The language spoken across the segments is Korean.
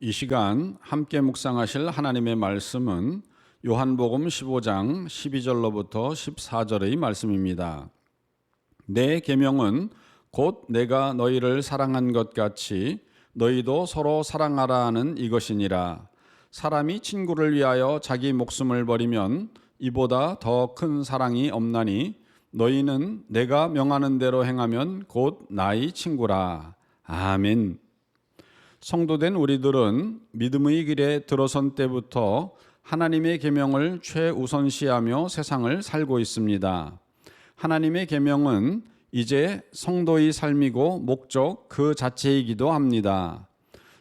이 시간 함께 묵상하실 하나님의 말씀은 요한복음 15장 12절로부터 14절의 말씀입니다. 내 계명은 곧 내가 너희를 사랑한 것 같이 너희도 서로 사랑하라 하는 이것이니라. 사람이 친구를 위하여 자기 목숨을 버리면 이보다 더 큰 사랑이 없나니 너희는 내가 명하는 대로 행하면 곧 나의 친구라. 아멘. 성도된 우리들은 믿음의 길에 들어선 때부터 하나님의 계명을 최우선시하며 세상을 살고 있습니다. 하나님의 계명은 이제 성도의 삶이고 목적 그 자체이기도 합니다.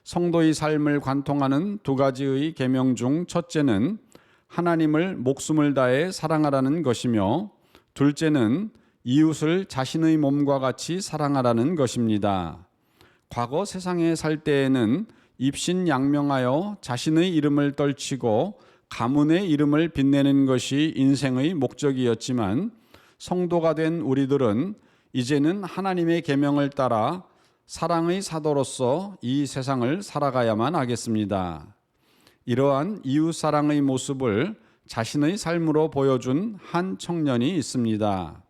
성도의 삶을 관통하는 두 가지의 계명 중 첫째는 하나님을 목숨을 다해 사랑하라는 것이며 둘째는 이웃을 자신의 몸과 같이 사랑하라는 것입니다. 과거 세상에 살 때에는 입신양명하여 자신의 이름을 떨치고 가문의 이름을 빛내는 것이 인생의 목적이었지만 성도가 된 우리들은 이제는 하나님의 계명을 따라 사랑의 사도로서 이 세상을 살아가야만 하겠습니다. 이러한 이웃사랑의 모습을 자신의 삶으로 보여준 한 청년이 있습니다.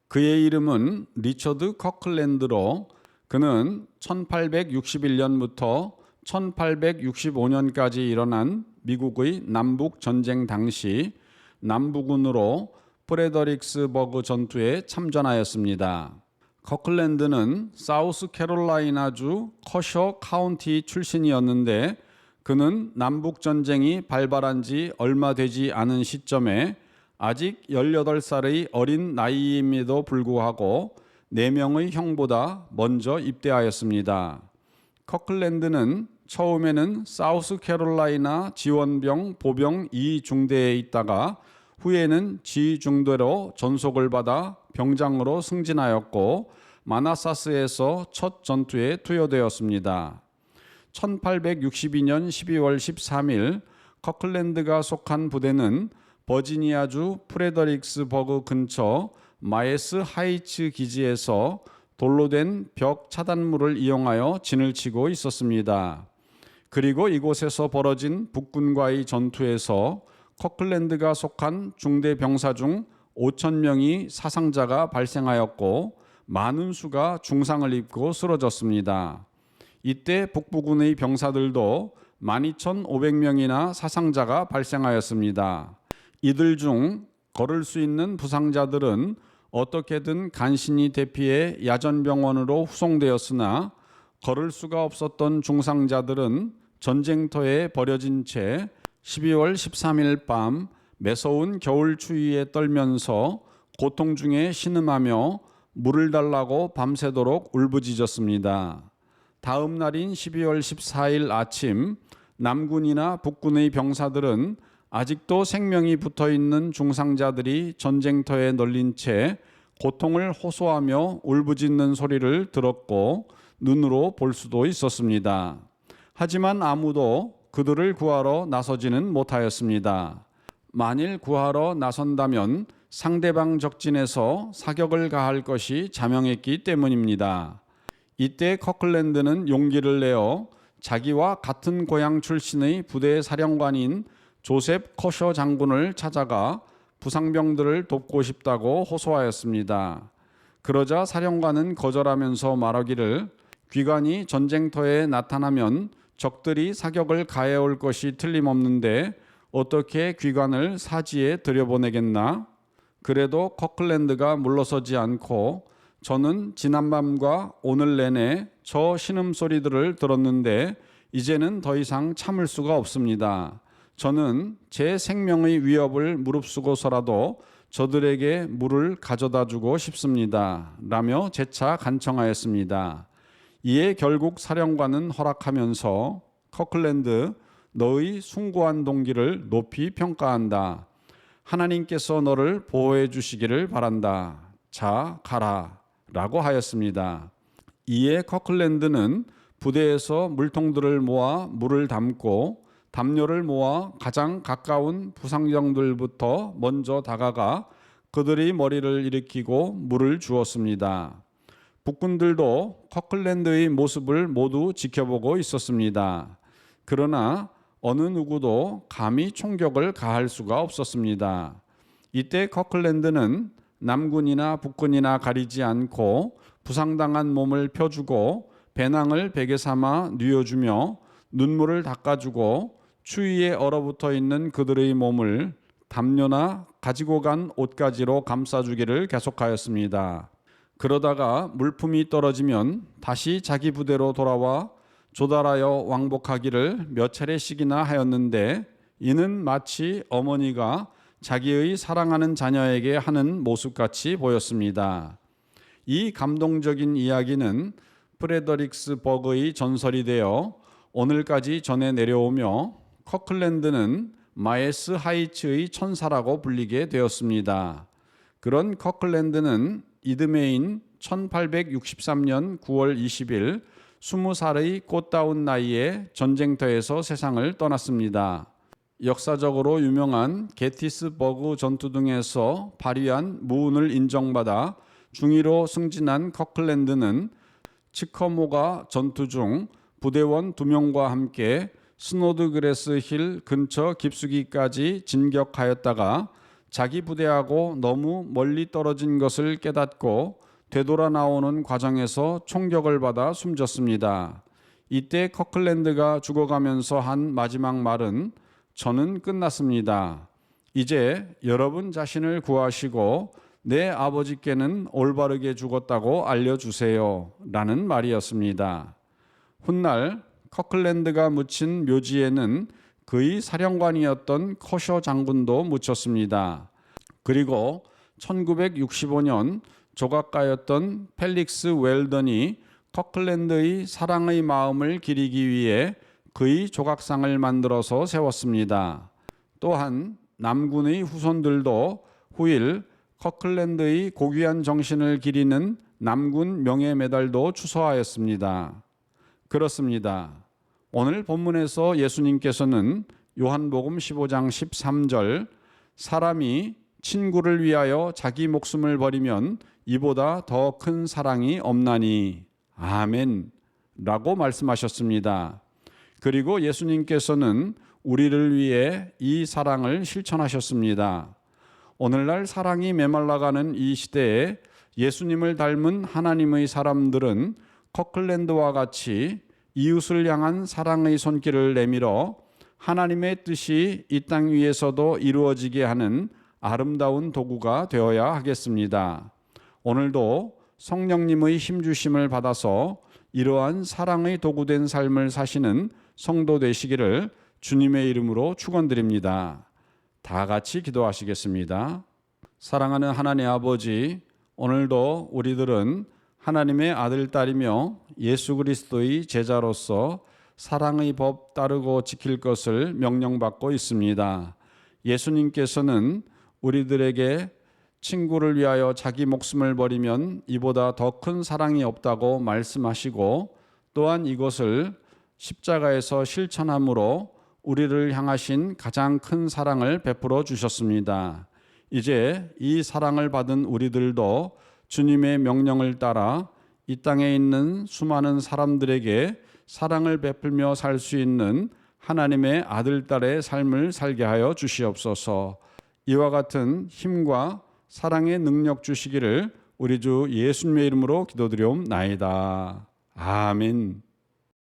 그의 이름은 리처드 커클랜드로 그는 1861년부터 1865년까지 일어난 미국의 남북전쟁 당시 남부군으로 프레더릭스버그 전투에 참전하였습니다. 커클랜드는 사우스캐롤라이나주 커셔 카운티 출신이었는데 그는 남북전쟁이 발발한 지 얼마 되지 않은 시점에 아직 18살의 어린 나이임에도 불구하고 4명의 형보다 먼저 입대하였습니다. 커클랜드는 처음에는 사우스캐롤라이나 지원병 보병 2중대에 있다가 후에는 지중대로 전속을 받아 병장으로 승진하였고 마나사스에서 첫 전투에 투여되었습니다. 1862년 12월 13일 커클랜드가 속한 부대는 버지니아주 프레더릭스버그 근처 마에스 하이츠 기지에서 돌로 된 벽 차단물을 이용하여 진을 치고 있었습니다. 그리고 이곳에서 벌어진 북군과의 전투에서 커클랜드가 속한 중대 병사 중 5,000명이 사상자가 발생하였고 많은 수가 중상을 입고 쓰러졌습니다. 이때 북부군의 병사들도 12,500명이나 사상자가 발생하였습니다. 이들 중 걸을 수 있는 부상자들은 어떻게든 간신히 대피해 야전병원으로 후송되었으나 걸을 수가 없었던 중상자들은 전쟁터에 버려진 채 12월 13일 밤 매서운 겨울 추위에 떨면서 고통 중에 신음하며 물을 달라고 밤새도록 울부짖었습니다. 다음 날인 12월 14일 아침 남군이나 북군의 병사들은 아직도 생명이 붙어있는 중상자들이 전쟁터에 널린 채 고통을 호소하며 울부짖는 소리를 들었고 눈으로 볼 수도 있었습니다. 하지만 아무도 그들을 구하러 나서지는 못하였습니다. 만일 구하러 나선다면 상대방 적진에서 사격을 가할 것이 자명했기 때문입니다. 이때 커클랜드는 용기를 내어 자기와 같은 고향 출신의 부대 사령관인 조셉 커셔 장군을 찾아가 부상병들을 돕고 싶다고 호소하였습니다. 그러자 사령관은 거절하면서 말하기를 귀관이 전쟁터에 나타나면 적들이 사격을 가해올 것이 틀림없는데 어떻게 귀관을 사지에 들여보내겠나? 그래도 커클랜드가 물러서지 않고 저는 지난밤과 오늘 내내 저 신음소리들을 들었는데 이제는 더 이상 참을 수가 없습니다. 저는 제 생명의 위협을 무릅쓰고서라도 저들에게 물을 가져다 주고 싶습니다. 라며 재차 간청하였습니다. 이에 결국 사령관은 허락하면서 커클랜드, 너의 숭고한 동기를 높이 평가한다. 하나님께서 너를 보호해 주시기를 바란다. 자, 가라. 라고 하였습니다. 이에 커클랜드는 부대에서 물통들을 모아 물을 담고 담요를 모아 가장 가까운 부상병들부터 먼저 다가가 그들의 머리를 일으키고 물을 주었습니다. 북군들도 커클랜드의 모습을 모두 지켜보고 있었습니다. 그러나 어느 누구도 감히 총격을 가할 수가 없었습니다. 이때 커클랜드는 남군이나 북군이나 가리지 않고 부상당한 몸을 펴주고 배낭을 베개 삼아 뉘어주며 눈물을 닦아주고 추위에 얼어붙어 있는 그들의 몸을 담요나 가지고 간 옷가지로 감싸주기를 계속하였습니다. 그러다가 물품이 떨어지면 다시 자기 부대로 돌아와 조달하여 왕복하기를 몇 차례씩이나 하였는데, 이는 마치 어머니가 자기의 사랑하는 자녀에게 하는 모습같이 보였습니다. 이 감동적인 이야기는 프레더릭스버그의 전설이 되어 오늘까지 전해 내려오며 커클랜드는 마에스 하이츠의 천사라고 불리게 되었습니다. 그런 커클랜드는 이듬해인 1863년 9월 20일 20살의 꽃다운 나이에 전쟁터에서 세상을 떠났습니다. 역사적으로 유명한 게티스버그 전투 등에서 발휘한 무운을 인정받아 중위로 승진한 커클랜드는 치커모가 전투 중 부대원 2명과 함께 스노드그래스 힐 근처 깊숙이까지 진격하였다가 자기 부대하고 너무 멀리 떨어진 것을 깨닫고 되돌아 나오는 과정에서 총격을 받아 숨졌습니다. 이때 커클랜드가 죽어가면서 한 마지막 말은 "저는 끝났습니다. 이제 여러분 자신을 구하시고 내 아버지께는 올바르게 죽었다고 알려주세요." 라는 말이었습니다. 훗날 커클랜드가 묻힌 묘지에는 그의 사령관이었던 커셔 장군도 묻혔습니다. 그리고 1965년 조각가였던 펠릭스 웰던이 커클랜드의 사랑의 마음을 기리기 위해 그의 조각상을 만들어서 세웠습니다. 또한 남군의 후손들도 후일 커클랜드의 고귀한 정신을 기리는 남군 명예 메달도 추서하였습니다. 그렇습니다. 오늘 본문에서 예수님께서는 요한복음 15장 13절 "사람이 친구를 위하여 자기 목숨을 버리면 이보다 더 큰 사랑이 없나니 아멘 라고 말씀하셨습니다. 그리고 예수님께서는 우리를 위해 이 사랑을 실천하셨습니다. 오늘날 사랑이 메말라가는 이 시대에 예수님을 닮은 하나님의 사람들은 커클랜드와 같이 이웃을 향한 사랑의 손길을 내밀어 하나님의 뜻이 이 땅 위에서도 이루어지게 하는 아름다운 도구가 되어야 하겠습니다. 오늘도 성령님의 힘주심을 받아서 이러한 사랑의 도구된 삶을 사시는 성도 되시기를 주님의 이름으로 축원드립니다. 다 같이 기도하시겠습니다. 사랑하는 하나님 아버지, 오늘도 우리들은 하나님의 아들, 딸이며 예수 그리스도의 제자로서 사랑의 법 따르고 지킬 것을 명령받고 있습니다. 예수님께서는 우리들에게 친구를 위하여 자기 목숨을 버리면 이보다 더 큰 사랑이 없다고 말씀하시고, 또한 이것을 십자가에서 실천함으로 우리를 향하신 가장 큰 사랑을 베풀어 주셨습니다. 이제 이 사랑을 받은 우리들도 주님의 명령을 따라 이 땅에 있는 수많은 사람들에게 사랑을 베풀며 살 수 있는 하나님의 아들, 딸의 삶을 살게 하여 주시옵소서. 이와 같은 힘과 사랑의 능력 주시기를 우리 주 예수님의 이름으로 기도드리옵나이다. 아멘.